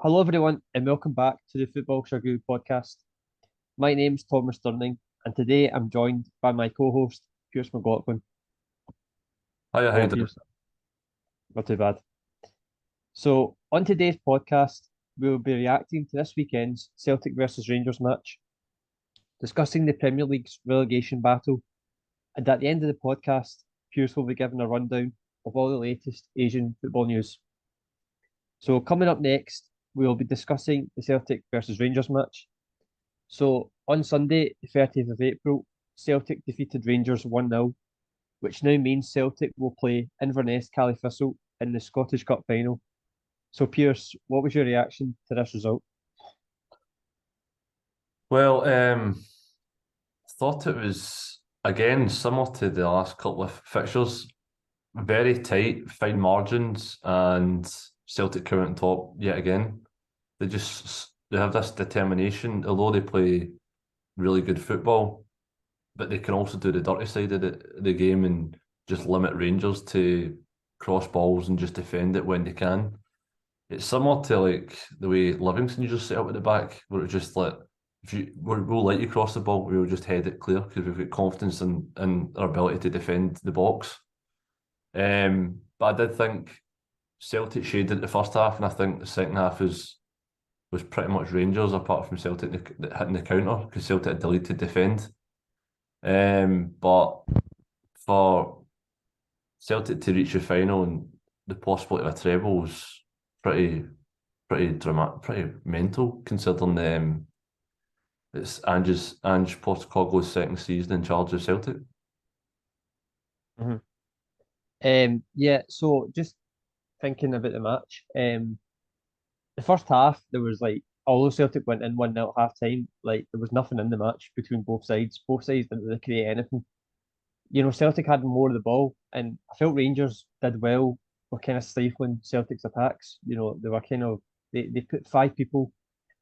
Hello, everyone, and welcome back to the Football Chuggu Podcast. My name's Thomas Durning, and today I'm joined by my co-host, Pearse McLaughlin. Hiya, how you Hello, doing? Pearse. Not too bad. So, on today's podcast, we'll be reacting to this weekend's Celtic versus Rangers match, discussing the Premier League's relegation battle, and at the end of the podcast, Pearse will be giving a rundown of all the latest Asian football news. So, coming up next, we'll be discussing the Celtic versus Rangers match. So on Sunday, the 30th of April, Celtic defeated Rangers 1-0, which now means Celtic will play Inverness Thistle in the Scottish Cup final. So Pearse, what was your reaction to this result? Well, thought it was again similar to the last couple of fixtures, very tight, fine margins, and Celtic come out on top yet again. They have this determination, although they play really good football, but they can also do the dirty side of the game and just limit Rangers to cross balls and just defend it when they can. It's similar to like the way Livingston usually set up at the back, where it's just like we'll let you cross the ball, we will just head it clear because we've got confidence in our ability to defend the box. But I did think Celtic shaded the first half, and I think the second half was pretty much Rangers, apart from Celtic hitting the counter because Celtic had the lead to defend. But for Celtic to reach the final and the possibility of a treble was pretty dramatic, pretty mental, considering it's Ange Postecoglou's second season in charge of Celtic. Yeah, so just thinking about the match, the first half there was like, although Celtic went in 1-0 at half time, like there was nothing in the match between both sides. Both sides didn't really create anything. Celtic had more of the ball, and I felt Rangers did well. Were kind of stifling Celtic's attacks. They were kind of they put five people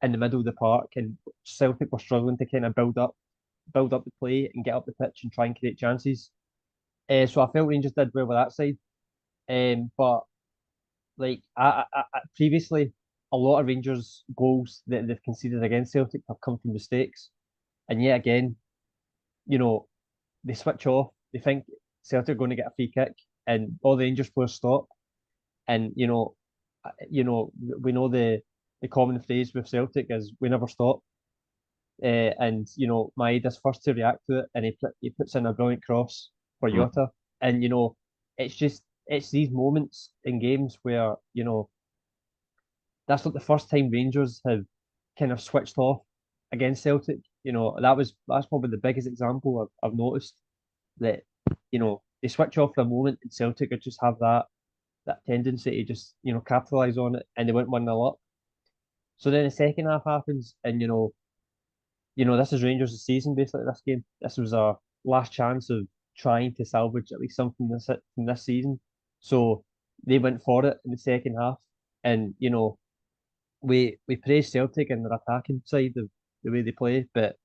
in the middle of the park, and Celtic were struggling to kind of build up the play and get up the pitch and try and create chances. So I felt Rangers did well with that side. But like previously, a lot of Rangers goals that they've conceded against Celtic have come from mistakes, and yet again, you know, they switch off. They think Celtic are going to get a free kick, and all the Rangers players stop. And we know the common phrase with Celtic is "we never stop." And Maeda's first to react to it, and he puts in a brilliant cross for Mm. Jota. And it's these moments in games where that's not the first time Rangers have kind of switched off against Celtic. That's probably the biggest example I've noticed that they switch off for a moment, and Celtic just have that tendency to just capitalize on it, and they went 1-0 up. So then the second half happens, and this is Rangers' season basically. This game, this was our last chance of trying to salvage at least something from this season. So they went for it in the second half, and we praise Celtic and their attacking side of the way they play, but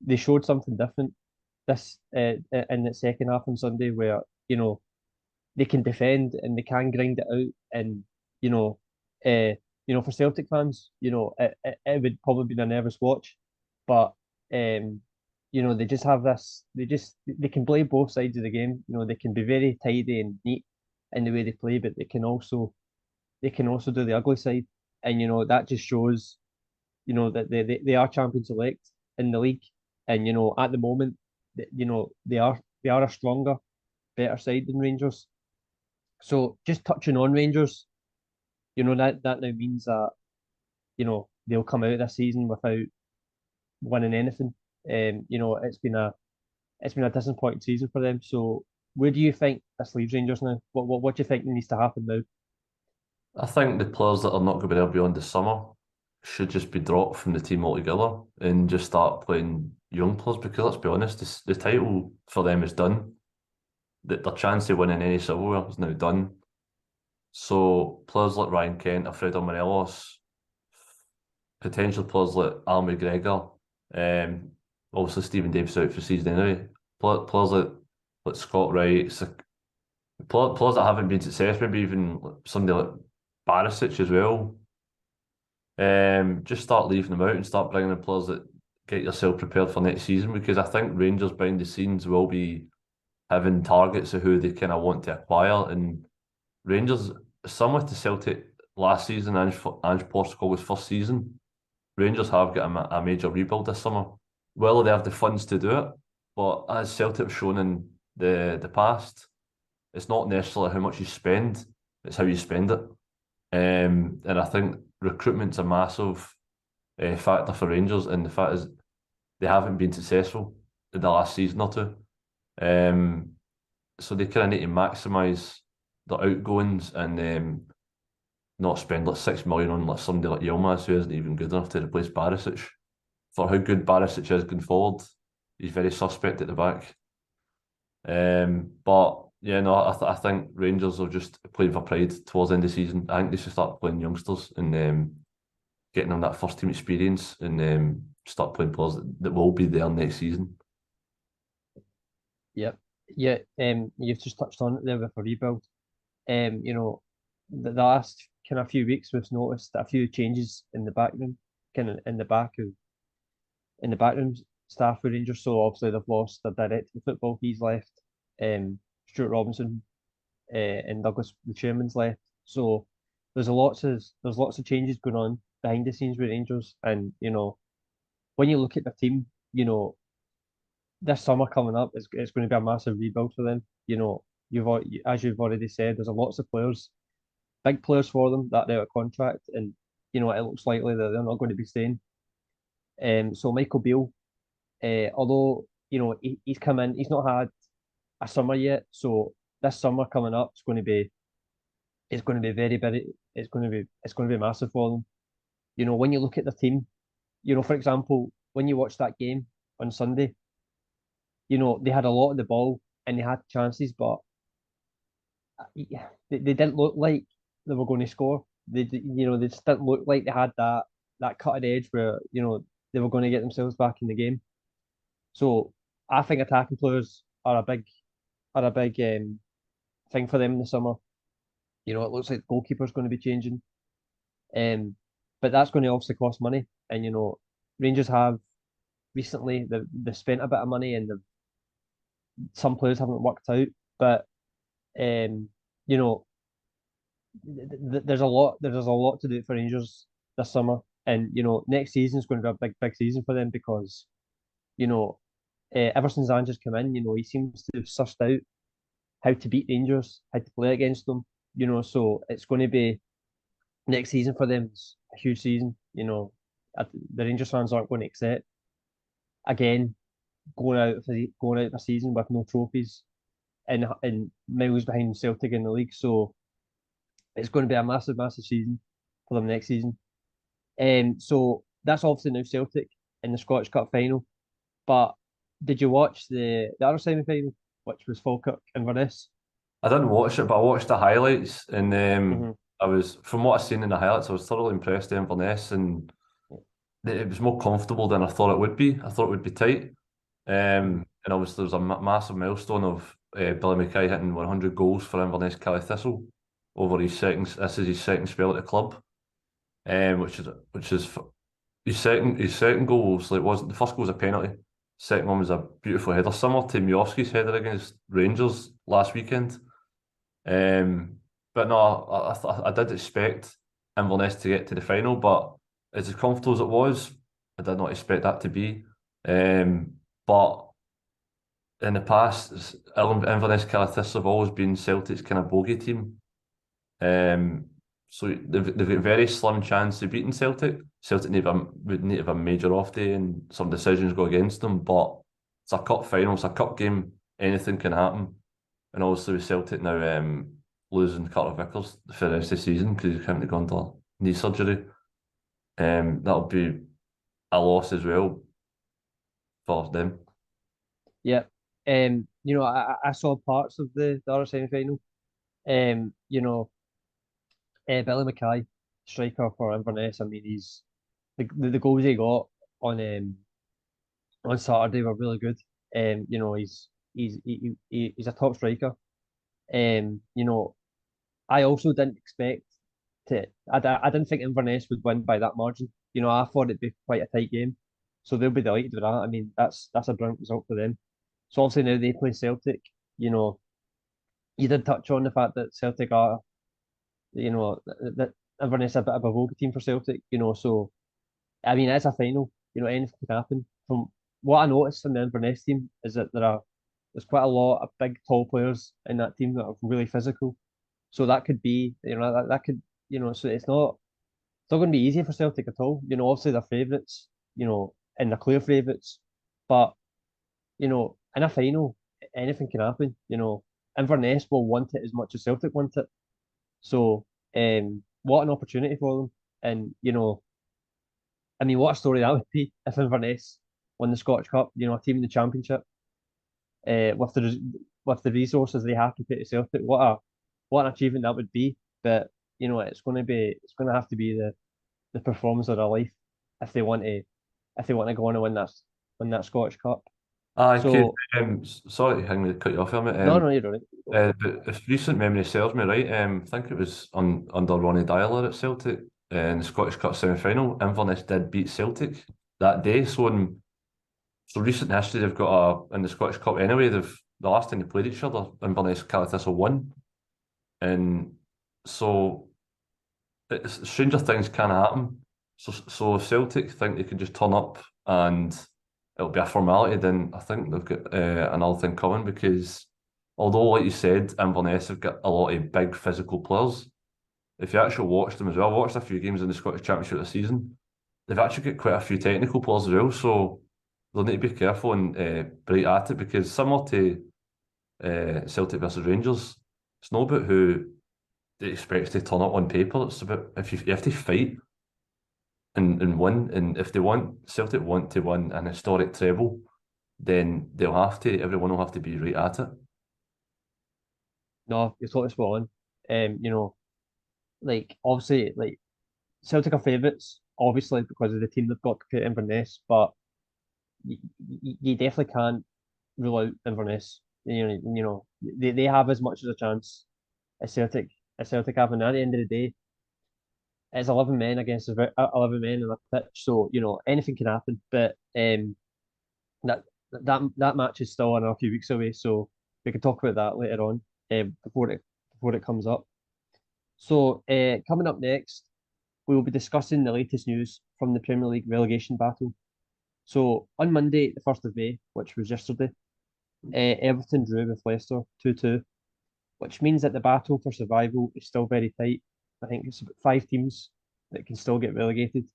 they showed something different this in the second half on Sunday, where they can defend and they can grind it out, and uh, for Celtic fans, it would probably be a nervous watch, but they just have this. They can play both sides of the game. They can be very tidy and neat in the way they play, but they can also do the ugly side, and that just shows that they are champions elect in the league, and at the moment, they are a stronger, better side than Rangers. So just touching on Rangers, that now means that they'll come out this season without winning anything. It's been a disappointing season for them. So where do you think this leaves Rangers now? What do you think needs to happen now? I think the players that are not going to be there beyond the summer should just be dropped from the team altogether and just start playing young players because let's be honest, the title for them is done. Their chance of winning any silverware is now done. So players like Ryan Kent, Alfredo Morelos, potential players like Al McGregor, obviously Stephen Davis out for the season anyway. Players like Scott Wright, players that haven't been successful, maybe even somebody like Barisic as well. Just start leaving them out and start bringing in players that get yourself prepared for next season, because I think Rangers behind the scenes will be having targets of who they kind of want to acquire, and Rangers, similar to Celtic last season, Ange Postecoglou's first season, Rangers have got a major rebuild this summer. Whether they have the funds to do it, but as Celtic have shown in the past, it's not necessarily how much you spend, it's how you spend it. And I think recruitment's a massive factor for Rangers, and the fact is they haven't been successful in the last season or two. So they kind of need to maximise their outgoings and not spend like 6 million on like somebody like Yilmaz, who isn't even good enough to replace Barisic. For how good Barisic is going forward, he's very suspect at the back. But yeah, no, I think Rangers are just playing for pride towards the end of the season. I think they should start playing youngsters and getting them that first team experience, and start playing players that will be there next season. Yep. Yeah. You've just touched on it there with a rebuild. You know, the last kind of few weeks we've noticed a few changes in the backroom, kind of in the backroom staff with Rangers. So obviously they've lost their director of football. He's left. Stuart Robinson, and Douglas, the chairman's left. So there's lots of changes going on behind the scenes with Rangers, and you know, when you look at the team, you know, this summer coming up, it's going to be a massive rebuild for them. You know, as you've already said, there's a lots of players, big players for them that are out of contract, and you know, it looks likely that they're not going to be staying. So Michael Beale, although you know he's come in, he's not had a summer yet. So this summer coming up it's going to be very it's going to be massive for them. You know, when you look at the team, you know, for example, when you watch that game on Sunday, you know, they had a lot of the ball and they had chances, but they didn't look like they were going to score. You know, they just didn't look like they had that cutting edge where, you know, they were going to get themselves back in the game. So I think attacking players are a big thing for them in the summer. You know, it looks like the goalkeeper's going to be changing. But that's going to obviously cost money. And you know, Rangers have recently they've spent a bit of money, and some players haven't worked out. But you know, there's a lot to do for Rangers this summer. And you know, next season is going to be a big season for them, because you know, ever since Ange's come in, you know, he seems to have sussed out how to beat Rangers, how to play against them. You know, so it's going to be next season for them is a huge season. You know, the Rangers fans aren't going to accept again going out of the season with no trophies and miles behind Celtic in the league. So it's going to be a massive season for them next season. So that's obviously now Celtic in the Scottish Cup final. But did you watch the other semi final, which was Falkirk Inverness? I didn't watch it, but I watched the highlights, and Mm-hmm. I was, from what I've seen in the highlights, I was thoroughly impressed with Inverness, and it was more comfortable than I thought it would be. I thought it would be tight. And obviously there was a massive milestone of Billy Mackay hitting 100 goals for Inverness Caley Thistle over his second. This is his second spell at the club, which is his second goal was like, wasn't the first goal was a penalty. Second one was a beautiful header, similar to Miovski's header against Rangers last weekend. But no, I did expect Inverness to get to the final, but as comfortable as it was, I did not expect that to be. But in the past, Inverness Calithis have always been Celtic's kind of bogey team. So they've got a very slim chance of beating Celtic. Celtic would need to have a major off day and some decisions go against them, but it's a cup final, it's a cup game, anything can happen. And obviously with Celtic now losing Carter Vickers for the rest of the season because he's currently gone to knee surgery, that'll be a loss as well for them. Yeah. You know, I saw parts of the other semi final. You know, Billy Mackay, striker for Inverness. I mean, he's the goals he got on Saturday were really good. You know, he's a top striker. You know, I also didn't expect I didn't think Inverness would win by that margin. I thought it'd be quite a tight game. So they'll be delighted with that. I mean, that's a brilliant result for them. So obviously now they play Celtic. You did touch on the fact that Celtic are, that Inverness are a bit of a vogue team for Celtic. So I mean, it's a final. Anything can happen. From what I noticed from the Inverness team is that there's quite a lot of big, tall players in that team that are really physical. So that could be, that could, so it's not going to be easy for Celtic at all. Obviously they're favourites, and they're clear favourites, but in a final, anything can happen. Inverness will want it as much as Celtic want it. So, what an opportunity for them. And I mean, what a story that would be if Inverness won the Scottish Cup. A team in the Championship, with the resources they have to put to Celtic. What an achievement that would be. But it's going to have to be the performance of their life if they want to go on and win that Scottish Cup. So sorry to cut you off here, mate. no, you're right. But if recent memory serves me right, I think it was under Ronnie Dyler at Celtic in the Scottish Cup semi-final. Inverness did beat Celtic that day. So recent history, they've got in the Scottish Cup anyway. The last time they played each other, Inverness Thistle won, and so stranger things can happen. So if Celtic think they can just turn up and it'll be a formality, then I think they've got another thing coming, because although, like you said, Inverness have got a lot of big physical players. If you actually watch them as well, I watched a few games in the Scottish Championship this season. They've actually got quite a few technical players as well, so they'll need to be careful and bright at it, because similar to Celtic versus Rangers, it's not about who they expect to turn up on paper. It's about if you have to fight and win, and if Celtic want to win an historic treble, then everyone will have to be right at it. No, you're totally spot on. Obviously, Celtic are favourites, obviously because of the team they've got to put Inverness, but you definitely can't rule out Inverness. They have as much as a chance as Celtic have, and at the end of the day, it's 11 men against 11 men on a pitch, so anything can happen. But that match is still in a few weeks away, so we can talk about that later on, before it comes up. So coming up next, we will be discussing the latest news from the Premier League relegation battle. So on Monday, the 1st of May, which was yesterday, Everton drew with Leicester 2-2, which means that the battle for survival is still very tight. I think it's about 5 teams that can still get relegated.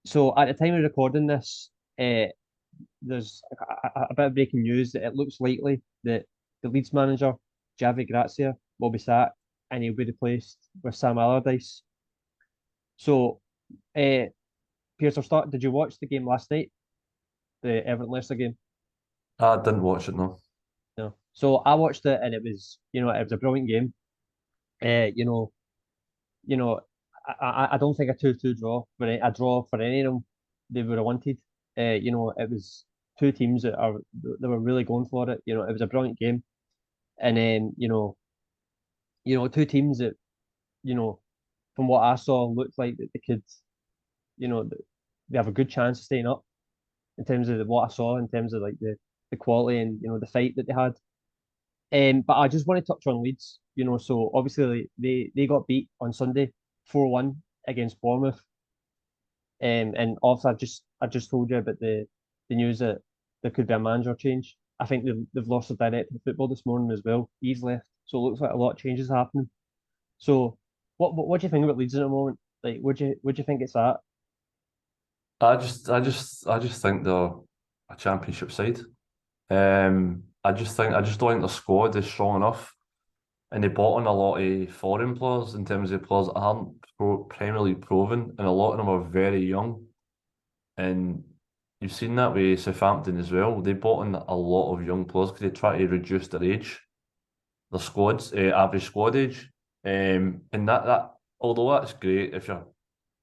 So at the time of recording this, there's a bit of breaking news that it looks likely that the Leeds manager, Javi Gracia, will be sacked and he'll be replaced with Sam Allardyce. So, Pearse, did you watch the game last night? The Everton Leicester game? I didn't watch it, no. No. So I watched it and it was a brilliant game. You know, I don't think a 2-2 draw, but a draw for any of them they would have wanted. It was two teams that were really going for it. It was a brilliant game, and then two teams that from what I saw looked like that they could, they have a good chance of staying up in terms of what I saw in terms of like the quality and the fight that they had. But I just want to touch on Leeds. So obviously they got beat on Sunday 4-1 against Bournemouth. And also I just told you about the news that there could be a manager change. I think they've lost their director of football this morning as well. He's left, so it looks like a lot of changes happening. So what do you think about Leeds at the moment? Like, would you think it's that? I just think they're a championship side. I just don't think their squad is strong enough, and they bought on a lot of foreign players in terms of players that aren't Premier League proven, and a lot of them are very young. And you've seen that with Southampton as well. They bought in a lot of young players because they try to reduce their age, their squads, average squad age. And that although that's great if you're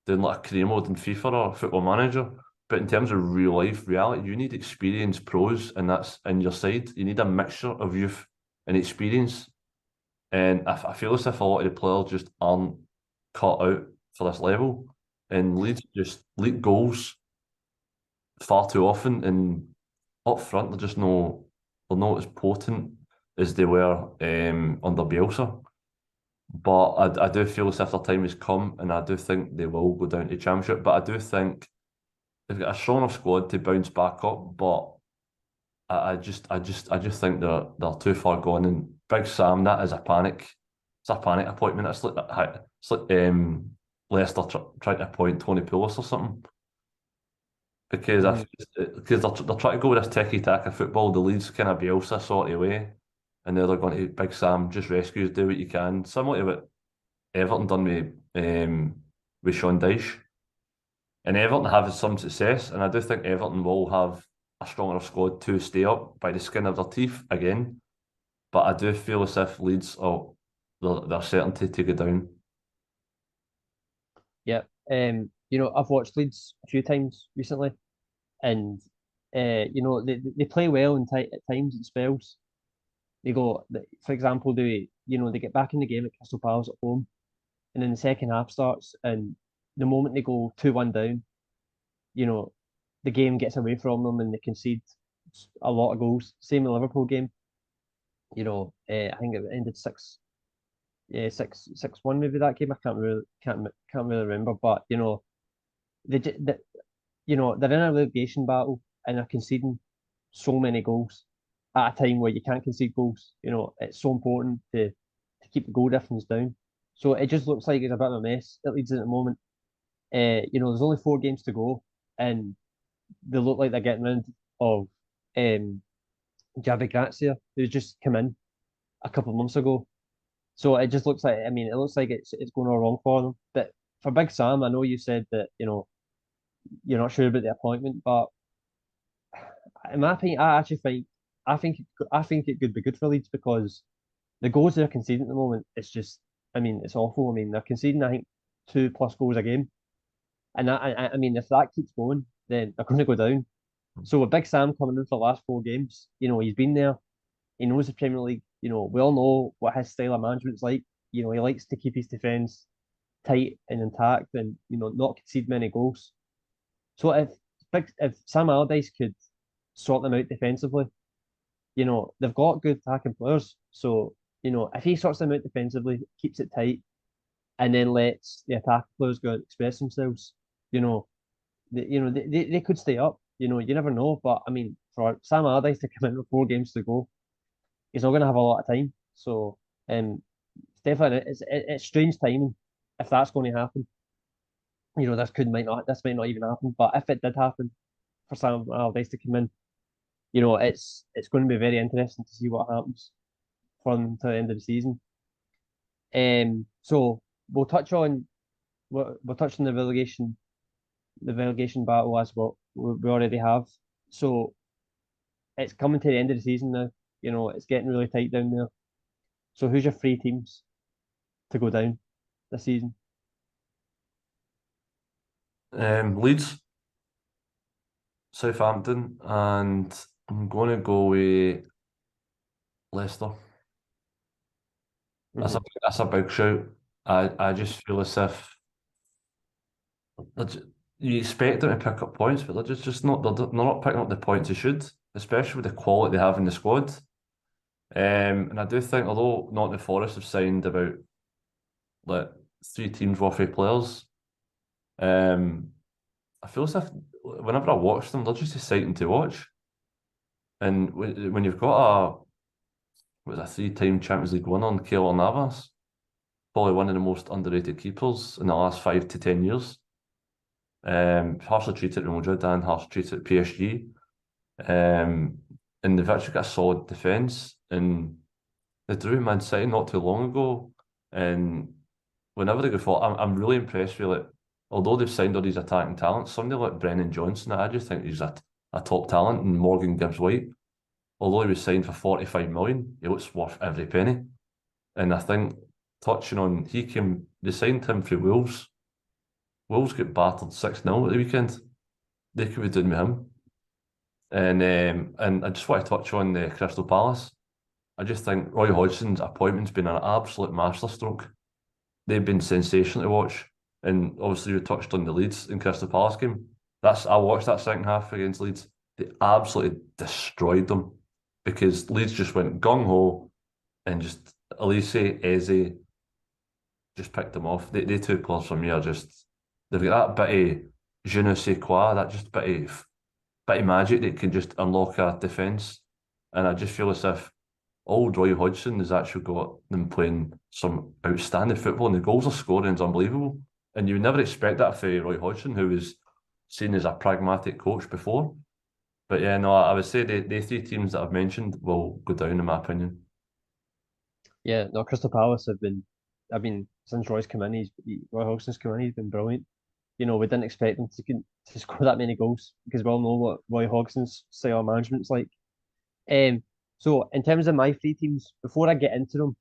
doing like a career mode in FIFA or Football Manager, but in terms of real life reality, you need experienced pros, and that's in your side. You need a mixture of youth and experience. And I feel as if a lot of the players just aren't cut out for this level, and Leeds just leak goals far too often, and up front they're not as potent as they were under Bielsa. But I do feel as if their time has come, and I do think they will go down to Championship. But I do think they've got a strong enough squad to bounce back up. But I just think they're too far gone. And Big Sam, that is a panic. It's a panic appointment. It's like Leicester trying to appoint Tony Pulis or something. Because they're trying to go with this tiki-taka football, the Leeds kind of Bielsa sort of way, and now they're going to Big Sam, just rescues, do what you can, similar to what Everton done with Sean Dyche. And Everton have had some success, and I do think Everton will have a strong enough squad to stay up by the skin of their teeth again. But I do feel as if Leeds are their certainty to go down. Yeah. I've watched Leeds a few times recently, and they play well at times in spells. They go, for example, they get back in the game at Crystal Palace at home, and then the second half starts, and the moment they go 2-1 down, the game gets away from them and they concede a lot of goals. Same in the Liverpool game. I think it ended 6-1 maybe that game. I can't really remember, but they, they they're in a relegation battle and they're conceding so many goals at a time where you can't concede goals. It's so important to keep the goal difference down. So it just looks like it's a bit of a mess at Leeds at the moment. There's only 4 games to go, and they look like they're getting rid of Javi Gracia, who's just come in a couple of months ago. So it just looks like, it looks like it's going all wrong for them. But for Big Sam, I know you said that you're not sure about the appointment, but in my opinion, I think it could be good for Leeds because the goals they're conceding at the moment, it's awful. They're conceding, I think, 2+ goals a game, and if that keeps going, then they're going to go down. So with Big Sam coming in for the last 4 games, he's been there. He knows the Premier League. We all know what his style of management's like. He likes to keep his defence tight and intact, and not concede many goals. So if Sam Allardyce could sort them out defensively, they've got good attacking players. So if he sorts them out defensively, keeps it tight, and then lets the attacking players go and express themselves, they could stay up. You never know. But for Sam Allardyce to come in with 4 games to go, he's not going to have a lot of time. So it's definitely it's strange timing if that's going to happen. This might not even happen. But if it did happen for Sam Allardyce to come in, it's going to be very interesting to see what happens from to the end of the season. So we'll touch on the relegation battle as well. We already have. So it's coming to the end of the season now. It's getting really tight down there. So who's your 3 teams to go down this season? Leeds, Southampton, and I'm going to go with Leicester. That's a big shout. I just feel as if you expect them to pick up points, but they're just not. They're not picking up the points they should, especially with the quality they have in the squad. And I do think, although Nottingham Forest have signed about 3 teams worth of players, I feel as if whenever I watch them, they're just exciting to watch. And when you've got a 3-time Champions League winner, Keylor Navas, probably one of the most underrated keepers in the last 5 to 10 years. Harshly treated at Real Madrid and harshly treated at PSG. And they've actually got a solid defence. And they drew Man City not too long ago. And whenever they go forward, I'm really impressed with it. Although they've signed all these attacking talents, somebody like Brennan Johnson, I just think he's a top talent, and Morgan Gibbs-White. Although he was signed for 45 million, he looks worth every penny. And I think, touching on, they signed him for Wolves. Wolves got battered 6-0 at the weekend. They could be doing with him. And I just want to touch on the Crystal Palace. I just think Roy Hodgson's appointment's been an absolute masterstroke. they've been sensational to watch. And obviously, you touched on the Leeds and Crystal Palace game. I watched that second half against Leeds. They absolutely destroyed them because Leeds just went gung ho and just Elise, Eze just picked them off. They two players for me are just they've got that bit of je ne sais quoi, that just bit of magic that can just unlock a defence. And I just feel as if old Roy Hodgson has actually got them playing some outstanding football, and the goals are scoring is unbelievable. And you would never expect that for Roy Hodgson, who was seen as a pragmatic coach before. But yeah, no, I would say the three teams that I've mentioned will go down, in my opinion. Yeah, no, Crystal Palace have been. I mean, since Roy Hodgson's come in, he's been brilliant. You know, we didn't expect him to score that many goals because we all know what Roy Hodgson's style of management's like. Um, so in terms of my three teams, before I get into them,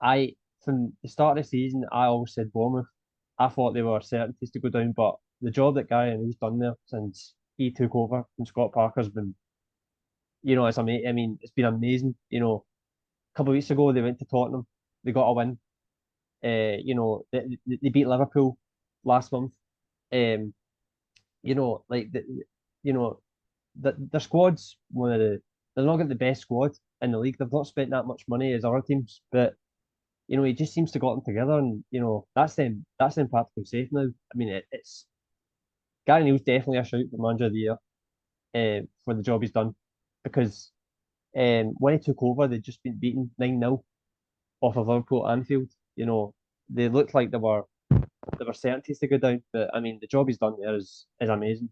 I from the start of the season, I always said Bournemouth. I thought they were certainties to go down, but the job that Gary O'Neill's done there since he took over from Scott Parker's been, it's amazing. I mean, it's been amazing. You know, a couple of weeks ago they went to Tottenham, they got a win. They beat Liverpool last month. Um, you know, like the, you know, their squad's one of they're not got the best squad in the league. They've not spent that much money as other teams, but he just seems to got them together, and that's them practically safe now. I mean, it's Gary Neal's definitely a shout for manager of the year for the job he's done because when he took over, they'd just been beaten 9-0 off of Liverpool at Anfield. You know, they looked like they were certainties to go down, but I mean, the job he's done there is amazing.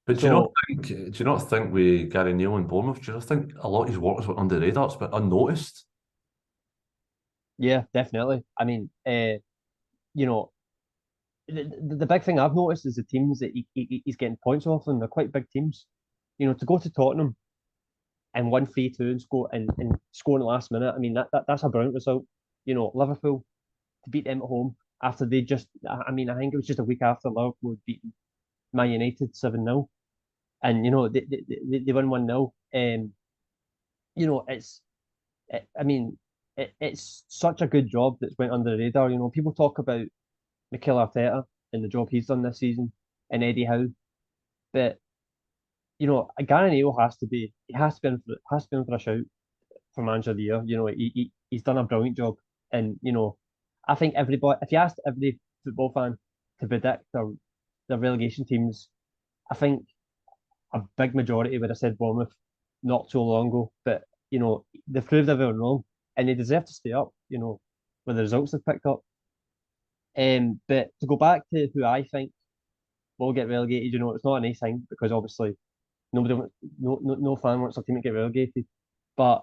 But So do you not think with Gary Neal and Bournemouth, do you not think a lot of his work has went under the radar, it's been unnoticed? yeah, definitely. I mean, you know, the big thing I've noticed is the teams that he's getting points off, and they're quite big teams. You know, to go to Tottenham and win 3-2 and score in the last minute. I mean, that's a brilliant result. You know, Liverpool to beat them at home after they just. I mean, I think it was just a week after Liverpool had beaten Man United 7-0, and they won 1-0. You know, I mean, it's such a good job that's went under the radar. You know, people talk about Mikel Arteta and the job he's done this season and Eddie Howe, but Gary Neal has to be in for a shout for manager of the year. You know, he's done a brilliant job, and I think everybody, if you asked every football fan to predict their relegation teams, I think a big majority would have said Bournemouth not so long ago. But they've proved everyone wrong, and they deserve to stay up. You know, with the results they've picked up. But to go back to who I think will get relegated, it's not a nice thing because obviously nobody, no fan wants their team to get relegated. But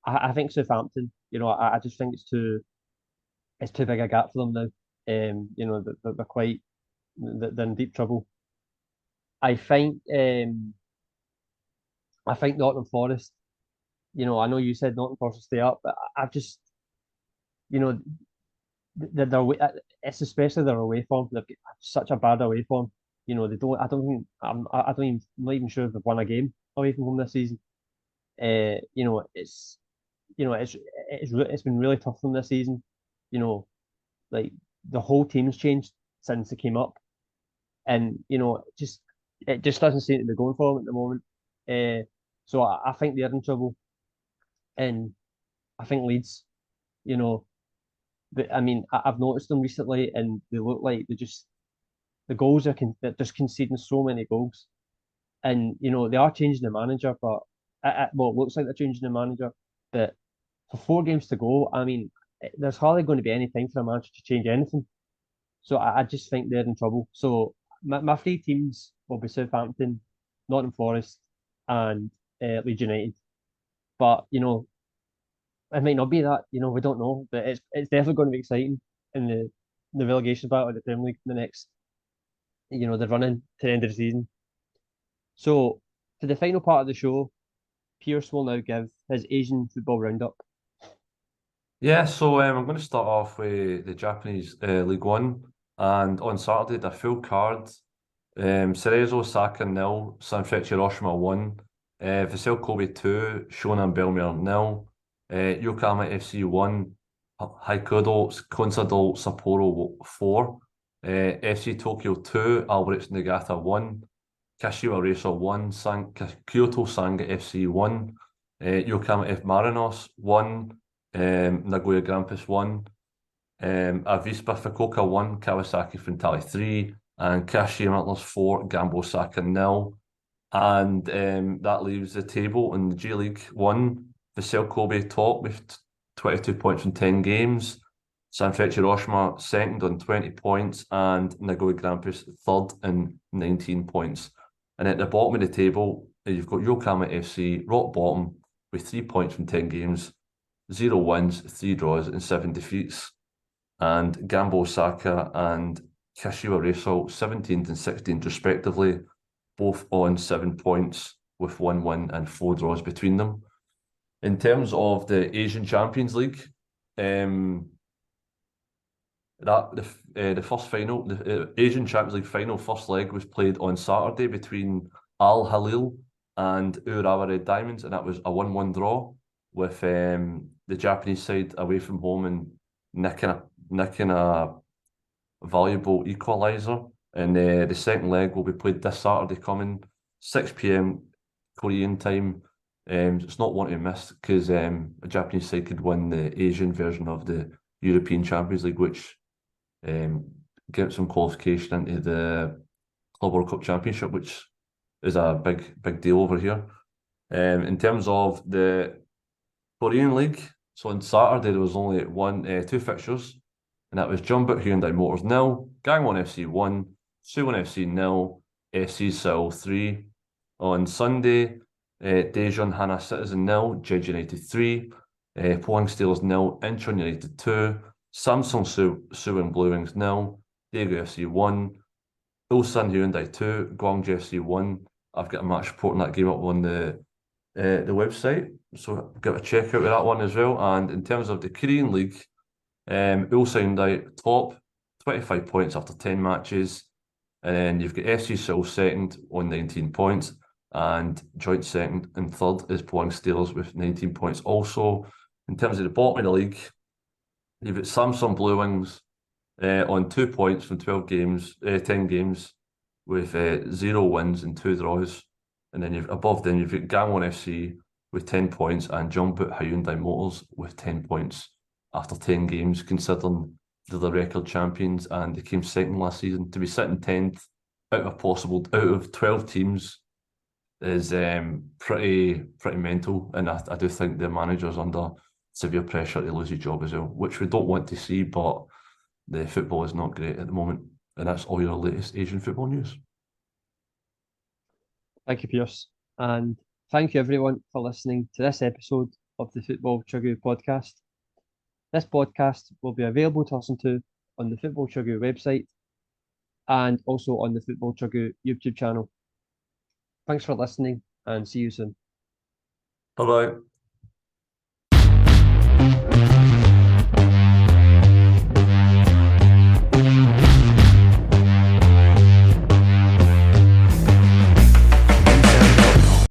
I think Southampton. I just think it's too big a gap for them now. They're quite they're in deep trouble. I think Nottingham Forest. I know you said Nottingham Forest will stay up, but I've just you know their it's especially their away form. They've got such a bad away form. They don't. I don't think I don't even I'm not even sure if they've won a game away from home this season. It's it's been really tough for them this season. You know, like the whole team's changed since they came up, and it just doesn't seem to be going for them at the moment. So I think they're in trouble, and I think Leeds. You know, but I mean, I've noticed them recently, and they look like the goals they're just conceding so many goals, and they are changing the manager, but well, it looks like they're changing the manager, but for 4 games to go, I mean, there's hardly going to be any time for a manager to change anything. So I just think they're in trouble. So my three teams will be Southampton, Nottingham Forest, and Leeds United. But it might not be that. We don't know. But it's definitely going to be exciting in the relegation battle of the Premier League in the next. They're running to the end of the season. So for the final part of the show, Pearse will now give his Asian football roundup. Yeah, so I'm going to start off with the Japanese League One, and on Saturday the full card: Cerezo Osaka 0, Sanfrecce Hiroshima 1, Vissel Kobe 2, Shonan Bellmare 0, Yokohama FC 1, Hokkaido Consadole Sapporo 4, FC Tokyo 2, Albirex Niigata 1, Kashiwa Reysol 1, Kyoto Sanga FC 1, Yokohama F Marinos 1, Nagoya Grampus 1, Avispa Fukuoka 1, Kawasaki Frontale 3, and Kashima Antlers 4, Gambo Osaka 0. And that leaves the table in the G League 1. Vissel Kobe top with 22 points from 10 games. Sanfrecce Hiroshima second on 20 points, and Nagoya Grampus third in 19 points. And at the bottom of the table, you've got Yokohama FC, rock bottom, with 3 points from 10 games, 0 wins, 3 draws, and 7 defeats. And Gambo Osaka and Kashiwa Reysol 17th and 16th respectively, both on 7 points with 1 win and 4 draws between them. In terms of the Asian Champions League, the first final, the Asian Champions League final first leg was played on Saturday between Al Halil and Urawa Red Diamonds, and that was a 1-1 draw with the Japanese side away from home and nicking a valuable equaliser. And the second leg will be played this Saturday coming, 6 p.m. Korean time. It's not one to miss because a Japanese side could win the Asian version of the European Champions League, which gets some qualification into the Club World Cup Championship, which is a big deal over here. In terms of the Korean League, so on Saturday there was only two fixtures, and that was Jeonbuk Hyundai Motors 0, Gangwon FC 1, Suwon FC 0, FC Seoul 3. On Sunday, Daejeon Hana Citizen 0, Jeju United 3, Pohang Steelers 0, Incheon United 2, Samsung Suwon Blue Wings 0, Daegu FC 1, Ulsan Hyundai 2, Gwangju FC 1. I've got a match reporting that game up on the website, so get a check out of that one as well. And in terms of the Korean League, Ulsan Hyundai top, 25 points after 10 matches, and then you've got FC Seoul second on 19 points, and joint second and third is Pohang Steelers with 19 points also. In terms of the bottom of the league, you've got Samsung Blue Wings on 2 points from 10 games with 0 wins and 2 draws. And then above them you've got Gangwon FC with 10 points and Jeonbuk Hyundai Motors with 10 points after 10 games, considering they're the record champions and they came second last season. To be sitting 10th out of 12 teams is pretty mental, and I do think the manager's under severe pressure to lose his job as well, which we don't want to see, but the football is not great at the moment. And that's all your latest Asian football news. Thank you, Pearse. And thank you, everyone, for listening to this episode of the Football Chuggu Podcast. This podcast will be available to listen to on the Football Chuggu website and also on the Football Chuggu YouTube channel. Thanks for listening and see you soon. Bye-bye.